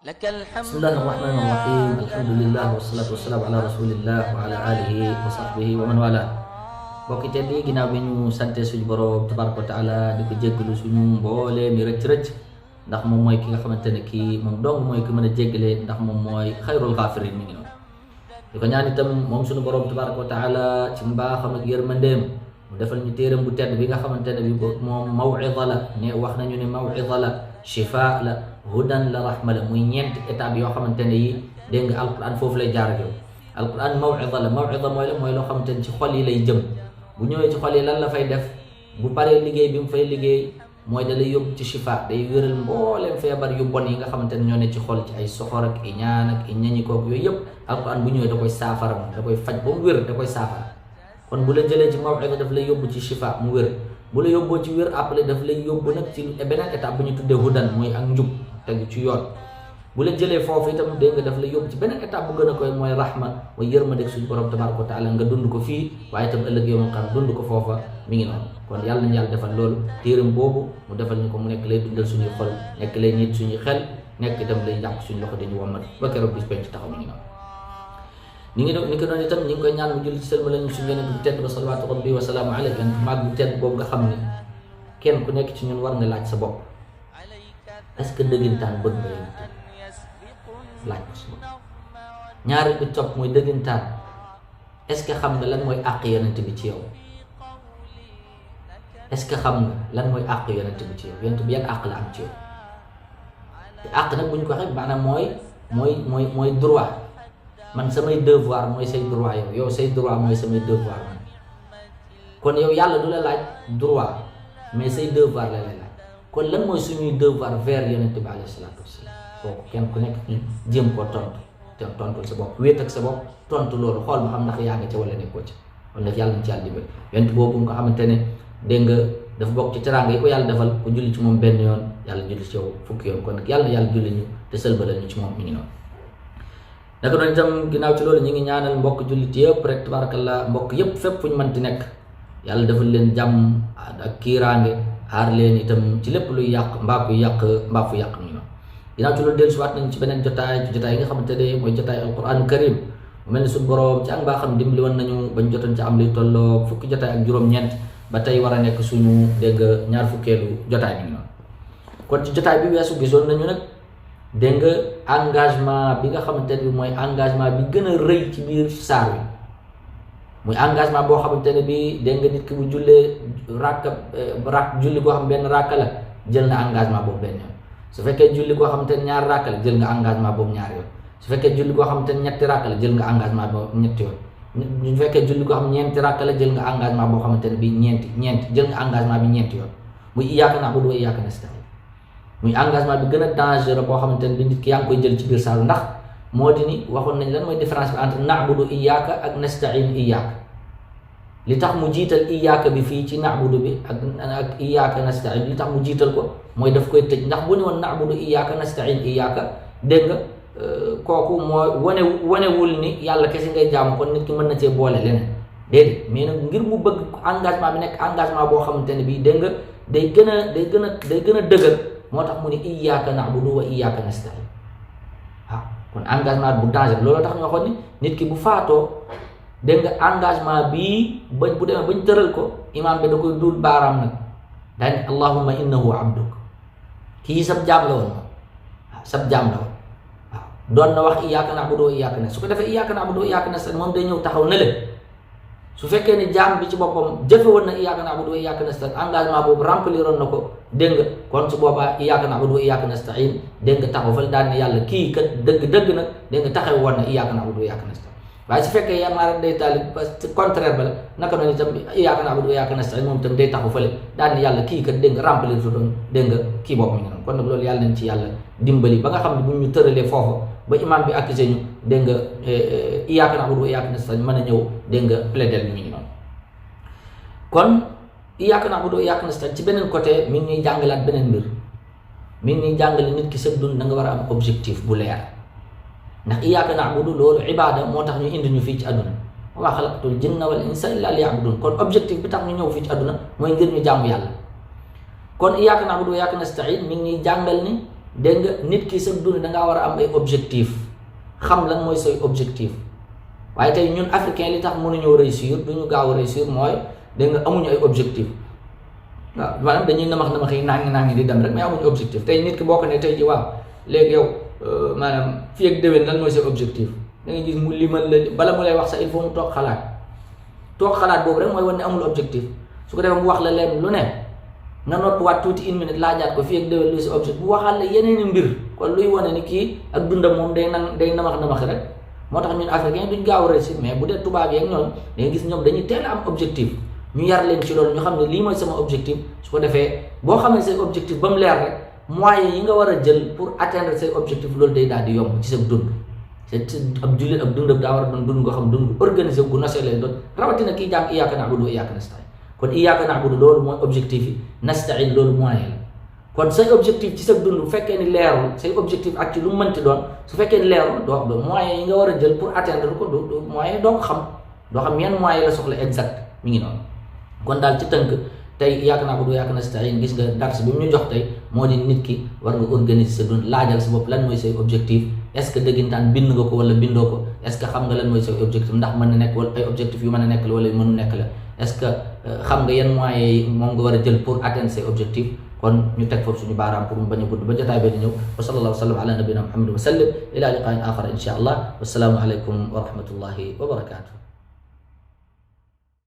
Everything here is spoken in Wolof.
Bismillahirrahmanirrahim. Alhamdulillah wassalatu wassalamu ala rasulillah wa ala alihi wa sahbihi wa man wala. Bokki teddi ginaaw bi ñu sante suñu borom tabaraka wa taala di ko jéggalu suñu mboole mi rëcc ndax moom mooy ki nga xamantene kii moom dong mooy ki mën a jéggale ndax moom mooy xayrul ghafirin mi ngi noonu di ko ñaan itam moom suñu borom tabaraka wa taala ci mbaaxam ak yërmandeem mu defal ñu téeram bu tedd bi nga xamantene bi moom maw'idha la ne wax nañu ne maw'idha la shifa la hudan la rahma la muy ñeenti étape yoo xamante ne yi dégg nga alquran foofu lay jaar ak yow alquran maw'idha la maw'idha mooy loo xamante ne ci xol yi lay jëm bu ñëwee ci xol yi lan la fay def bu paree liggéey bi mu fay liggéey mooy da lay yóbbu ci shifa day wéral mbooleem feebar yu bon yi nga xamante ne ñoo ne ci xol ci ay soxor ak i ñaan ak i ñañikoog yooyu yëpp alquran bu ñëwee da koy saafara moom da koy faj ba mu wér da koy saafara kon bu la jëlee ci maw'idha daf lay yóbbu ci shifa mu wér bu la yóbboo ci wér après daf lay yóbbu nag ci beneen étape bu ñu tuddee hudan mooy ak njub tegu ci yoon bu la jëlee foofu itam dégg nga daf lay yóbbu ci beneen étape bu gën a koy mooy rahma mooy yërmande suñu borom tabaraka wa taala nga dund ko fii waaye itam ëllëg yow xam dund ko foofa mi ngi noonu kon yàlla nañu yàlla defal loolu téeram boobu mu defal ñu ko mu nekk lay dundal suñuy xol nekk lay nit suñuy xel nekk itam lay jàpp suñu loxo dañu wommat ba keroog bis penc taxaw mi ngi noonu ni ko doon itam ñi ngi koy ñaan mu julli ci sëlma lañu suñu yeneen bu tedd ba salawaatu rabbi wa salaamu alayhi maag bu tedd boobu nga xam ni kenn ku nekk ci ñun war nga laaj sa bopp est-ce que dëggantaan bëgg nga yonent bi laaj ko sa bopp ñaari bi topp mooy dëggantaan est-ce que xam nga lan mooy àq yonent bi ci yow est-ce que xam nga lan mooy àq yonent bi ci yow yonent bi yan àq la am ci yow te àq nag bu ñu ko waxee maanaam mooy droit man samay devoir mooy say droit yow say droit mooy samay devoir man kon yow yàlla du la laaj droit mais say devoir la lay laaj kon lan mooy suñuy devoir vers yonent bi alayhi salaatu wasalaam kooku kenn ku nekk jéem koo tontu te tontul sa bopp wéet ak sa bopp tontu loolu xool ma xam ndax yaa nga ca wala nekkoo ca kon nag yàlla na ci yàlla dimbali yonent boobu nga xamante ne dégg nga dafa bokk ci teraanga yi ko yàlla defal ku julli ci moom benn yoon yàlla julli ci yow fukki yoon kon nag yàlla na yàlla julli ñu te sëlbalal ñu ci moom mi ngi noonu naka noonu itam ginnaaw ci loolu ñu ngi ñaanal mbokk jullit yëpp rek tabarakallah mbokk yëpp fépp fu ñu mënti nekk yàlla defal leen jàmm ak kiiraange aar leen itam ci lépp luy yàq mbaa fu yàq mi noonu ginnaaw ci loolu dellusiwaat nañ ci beneen jotaay yi nga xamante ne mooy jotaay alquran karim mu mel ni suñu borom ci ak mbaa xam dimbali woon nañu bañ jotoon ci am li tolloo fukki jotaay ak juróom-ñeent ba tey war a nekk suñu dégg nga ñaar fukkeelu jotaay mi noonu kon ci jotaay bi weesu gisoon nañu nag dégg nga engagement bi nga xamante ne bi mooy engagement bi gën a rëy ci biir saar wi muy engagement boo xamante ne bi dégg nga nit ki bu jullee rakk julli koo xam benn rakka la jël na engagement boobu benn yoon su fekkee julli koo xamante ne ñaari rakka la jël nga engagement boobu ñaari yoon su fekkee julli koo xamante ne ñetti rakka la jël nga engagement boobu ñetti yoon su fekkee julli koo xam ñeenti rakka la jël nga engagement boo xamante ne bi ñeenti jël nga engagement bi ñeenti yoon muy iyyaaka na'budu wa iyyaaka nasta'iin muy engagement bi gën a dangereux boo xamante ne bi nit ki yaa ngi koy jël ci biir saaru ndax moo di ni waxoon nañ lan mooy différence bi entre na'budu iyyaaka ak nasta'iin iyyaaka li tax mu jiital iyyaaka bi fii ci na'budu bi ak iyyaaka nasta'iin li tax mu jiital ko mooy daf koy tëj ndax bu ne woon na'budu iyyaaka nasta'iin iyyaaka dégg nga kooku moo wanewul ni yàlla kese ngay jaamu kon nit ki mën na cee boole leneen déedéet mais nag ngir mu bëgg engagement bi nekk engagement boo xamante ne bii dégg nga day gën a dëgër moo tax mu ne iyyaaka na'budu wa iyyaaka nasta'iin waaw kon engagement bu danger loolu tax ñu waxoon ni nit ki bu faatoo dégg nga engagement bii bu demee bañ tëral ko imaam bi da koy duul baaraam nag daani allahumma innahu abduk kii sab jaam la woon moom waaw sab jaam la woon waaw doon na wax iyyaaka na'budu wa iyyaaka nasta'iin su ko defee iyyaaka na'budu wa iyyaaka nasta'iin moom day ñëw taxaw ne leen su fekkee ni jaam bi ci boppam jëfe woon na iyyaaka na'budu wa iyyaaka nasta'iin engagement boobu remplir woon na ko dégg nga kon su boobaa iyyaaka na'budu wa iyyaaka nasta'iin dégg nga taxaw fal daan ne yàlla kii kat dëgg nag dégg nga taxaw woon na iyyaaka na'budu wa iyyaaka nasta'iin waaye su fekkee yamaara day taali contraire ba la naka noonu itam iyyaaka na'budu wa iyyaaka nasta'iin moom itam day taxaw fële daan ne yàlla kii kat dégg nga remplir su doon dégg nga kii boobu mi ngi noonu kon nag loolu yàlla nañ ci yàlla dimbali ba nga xam ne bu ñu tëralee foofu ba imaam bi accusé ñu dégg nga iyyaaka na'budu wa iyyaaka nasta'iin mën a ñëw dégg nga plaider ñu ngi noonu kon iyyaaka na'budu wa iyyaaka nasta'iin ci beneen côté mi ngi ñuy jàngalaat beneen mbir mi ngi ñuy jàngale nit ki sa dund da nga war a am objectif bu leer ndax iyyaaka na'budu loolu ibaada moo tax ñu indi ñu fii ci àdduna wa maa xalaqtul jinna wal insa illa liya'budun kon objectif bi tax ñu ñëw fii ci àdduna mooy ngir ñu jaamu yàlla kon iyyaaka na'budu wa iyyaaka nasta'iin mi ngi ñuy jàngal ni dégg nga nit ki sa dund da ngaa war a am ay objectif xam lan mooy say objectif waaye tey ñun africain li tax mënuñoo réussir duñu gaaw a réussir mooy dégg nga amuñu ay objectif waaw maanaam dañuy namax yi nangi di dem rek mais amuñu objectif tey nit ki boo ko ne tey ji waaw léegi yow maanaam fii ak déwén lan mooy say objectif da ngay gis mu limal la bala mu lay wax sax il faut mu toog xalaat boobu rek mooy wane ne amul objectif su ko defee mu wax la leen lu ne nga noppiwaat tuuti une minute laajaat ko fii ak déwén luy sa objectif bu waxaat la yeneen i mbir kon luy wane ni kii ak dundam moom day namax rek moo tax ñun africain duñ gaaw a réussir mais bu dee tubaab yi ak ñoom da ngay gis ñoom dañuy teel a am objectif ñu yar leen ci loolu ñu xam ne lii mooy sama objectif su ko defee boo xamee say objectif ba mu leer rek moyens yi nga war a jël pour atteindre say objectif loolu day daal di yomb ci sa dund ab jullit ab dundam daa war a doon dund nga xam dund organisé gu nosé lay doon rawatina kii jàng iyyaaka na'budu wa iyyaaka nasta'iin kon iyyaaka na'budu loolu mooy objectif yi nasta'iin loolu moyen la kon say objectif ci sa dund bu fekkee ni leerul say objectif ak ci lu mu mënti doon su fekkee ni leerul doo moyens yi nga war a jël pour atteindre ko du moyen doo ko xam doo xam yan moyen la soxla exact mi ngi noonu kon daal ci tënk tey iyyaaka na'budu wa iyyaaka nasta'iin gis nga dars bi mu ñu jox tey moo di nit ki war nga organiser sa dund laajal sa bopp lan mooy say objectif est-ce que dëggintaan bind nga ko wala bindoo ko est-ce que xam nga lan mooy say objectif ndax mën na nekk wala ay objectif yu mën a nekk la wala yu mënu nekk la est-ce que xam nga yan moyens yi moom nga war a jël pour atteindre say objectif kon ñu teg foofu suñu baaraam pour mu bañ a gudd ba jotaay bi di ñëw wa sallallahu wa sallam ala nabina muhammad wa sallim ila liqa'in akhar insha allah wassalaamu alaykum wa rahmatullahi wa barakatuh